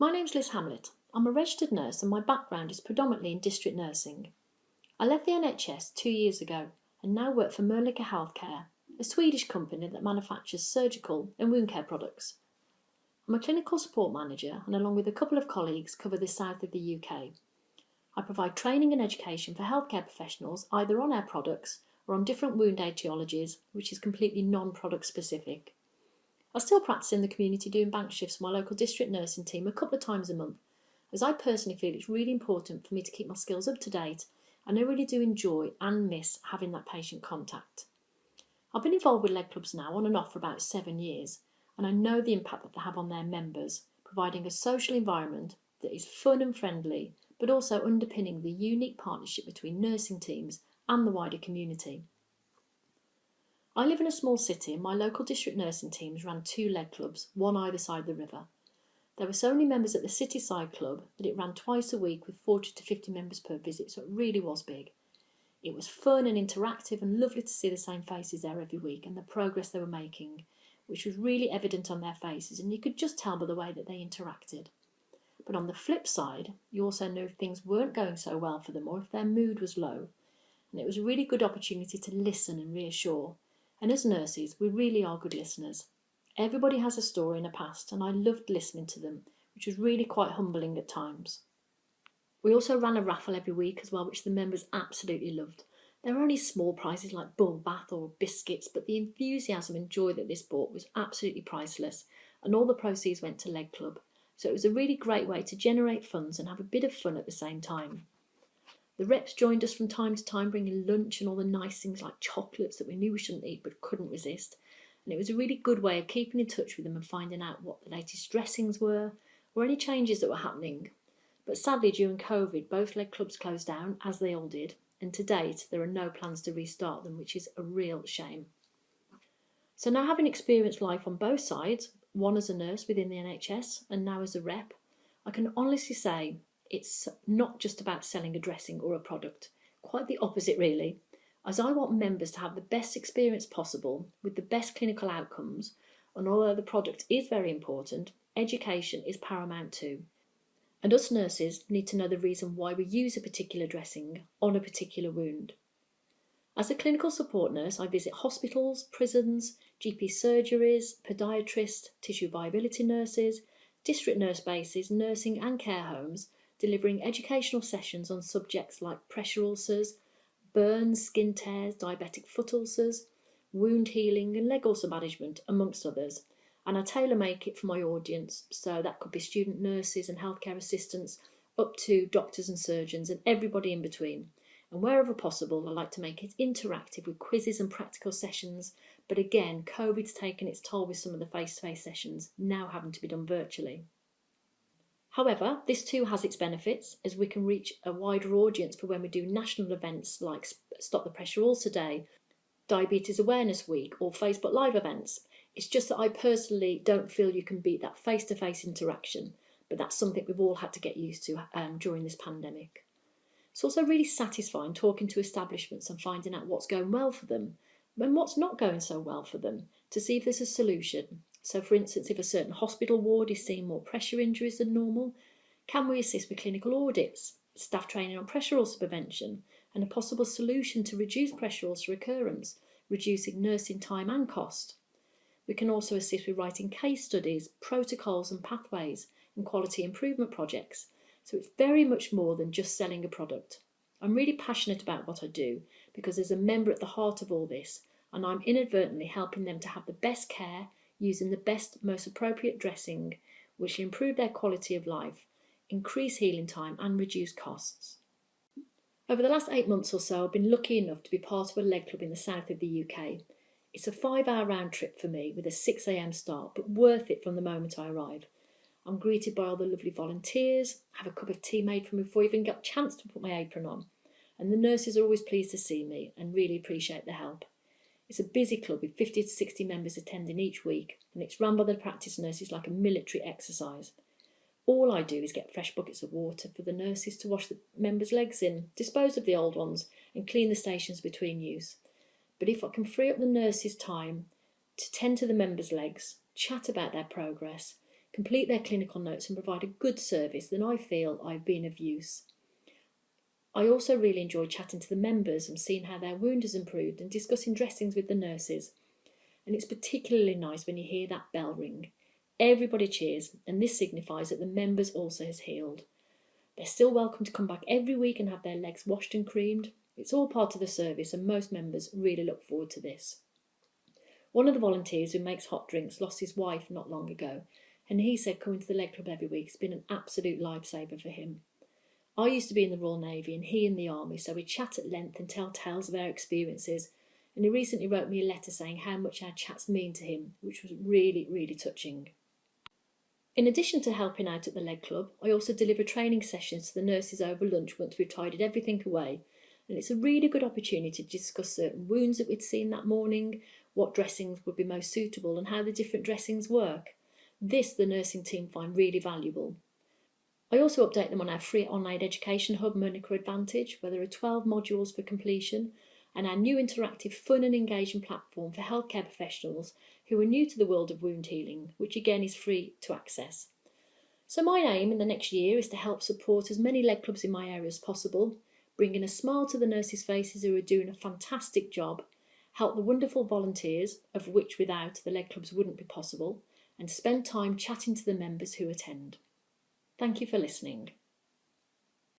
My name's Liz Hamlet. I'm a registered nurse and my background is predominantly in district nursing. I left the NHS 2 years ago and now work for Mölnlycke Healthcare, a Swedish company that manufactures surgical and wound care products. I'm a clinical support manager and along with a couple of colleagues cover the south of the UK. I provide training and education for healthcare professionals either on our products or on different wound etiologies, which is completely non-product specific. I still practice in the community doing bank shifts for my local district nursing team a couple of times a month, as I personally feel it's really important for me to keep my skills up to date, and I really do enjoy and miss having that patient contact. I've been involved with leg clubs now on and off for about 7 years, and I know the impact that they have on their members, providing a social environment that is fun and friendly, but also underpinning the unique partnership between nursing teams and the wider community. I live in a small city and my local district nursing teams ran 2 leg clubs, one either side of the river. There were so many members at the city side club that it ran twice a week with 40 to 50 members per visit, so it really was big. It was fun and interactive and lovely to see the same faces there every week and the progress they were making, which was really evident on their faces, and you could just tell by the way that they interacted. But on the flip side, you also knew if things weren't going so well for them or if their mood was low, and it was a really good opportunity to listen and reassure. And as nurses, we really are good listeners. Everybody has a story and a past, and I loved listening to them, which was really quite humbling at times. We also ran a raffle every week as well, which the members absolutely loved. There were only small prizes like bubble bath or biscuits, but the enthusiasm and joy that this brought was absolutely priceless, and all the proceeds went to Leg Club. So it was a really great way to generate funds and have a bit of fun at the same time. The reps joined us from time to time, bringing lunch and all the nice things like chocolates that we knew we shouldn't eat but couldn't resist. And it was a really good way of keeping in touch with them and finding out what the latest dressings were or any changes that were happening. But sadly, during COVID, both leg clubs closed down, as they all did, and to date there are no plans to restart them, which is a real shame. So now, having experienced life on both sides, one as a nurse within the NHS and now as a rep, I can honestly say it's not just about selling a dressing or a product. Quite the opposite, really, as I want members to have the best experience possible with the best clinical outcomes, and although the product is very important, education is paramount too. And us nurses need to know the reason why we use a particular dressing on a particular wound. As a clinical support nurse, I visit hospitals, prisons, GP surgeries, podiatrists, tissue viability nurses, district nurse bases, nursing and care homes, delivering educational sessions on subjects like pressure ulcers, burns, skin tears, diabetic foot ulcers, wound healing and leg ulcer management, amongst others. And I tailor-make it for my audience, so that could be student nurses and healthcare assistants, up to doctors and surgeons and everybody in between. And wherever possible, I like to make it interactive with quizzes and practical sessions, but again, COVID's taken its toll with some of the face-to-face sessions, now having to be done virtually. However, this too has its benefits, as we can reach a wider audience for when we do national events like Stop the Pressure Ulcer Day, Diabetes Awareness Week or Facebook Live events. It's just that I personally don't feel you can beat that face-to-face interaction, but that's something we've all had to get used to during this pandemic. It's also really satisfying talking to establishments and finding out what's going well for them and what's not going so well for them, to see if there's a solution. So for instance, if a certain hospital ward is seeing more pressure injuries than normal, can we assist with clinical audits, staff training on pressure ulcer prevention, and a possible solution to reduce pressure ulcer recurrence, reducing nursing time and cost. We can also assist with writing case studies, protocols and pathways, and quality improvement projects. So it's very much more than just selling a product. I'm really passionate about what I do because there's a member at the heart of all this, and I'm inadvertently helping them to have the best care using the best, most appropriate dressing, which will improve their quality of life, increase healing time and reduce costs. Over the last 8 months or so, I've been lucky enough to be part of a leg club in the south of the UK. It's a 5-hour round trip for me with a 6 a.m. start, but worth it from the moment I arrive. I'm greeted by all the lovely volunteers, have a cup of tea made for me before I even get a chance to put my apron on, and the nurses are always pleased to see me and really appreciate the help. It's a busy club with 50 to 60 members attending each week, and it's run by the practice nurses like a military exercise. All I do is get fresh buckets of water for the nurses to wash the members' legs in, dispose of the old ones, and clean the stations between use. But if I can free up the nurses' time to tend to the members' legs, chat about their progress, complete their clinical notes and provide a good service, then I feel I've been of use. I also really enjoy chatting to the members and seeing how their wound has improved and discussing dressings with the nurses. And it's particularly nice when you hear that bell ring. Everybody cheers, and this signifies that the members also has healed. They're still welcome to come back every week and have their legs washed and creamed. It's all part of the service, and most members really look forward to this. One of the volunteers who makes hot drinks lost his wife not long ago, and he said coming to the Leg Club every week has been an absolute lifesaver for him. I used to be in the Royal Navy and he in the Army, so we chat at length and tell tales of our experiences, and he recently wrote me a letter saying how much our chats mean to him, which was really, really touching. In addition to helping out at the Leg Club, I also deliver training sessions to the nurses over lunch once we've tidied everything away, and it's a really good opportunity to discuss certain wounds that we'd seen that morning, what dressings would be most suitable and how the different dressings work. This the nursing team find really valuable. I also update them on our free online education hub, Monica Advantage, where there are 12 modules for completion, and our new interactive fun and engaging platform for healthcare professionals who are new to the world of wound healing, which again is free to access. So my aim in the next year is to help support as many leg clubs in my area as possible, bringing a smile to the nurses' faces who are doing a fantastic job, help the wonderful volunteers, of which without the leg clubs wouldn't be possible, and spend time chatting to the members who attend. Thank you for listening.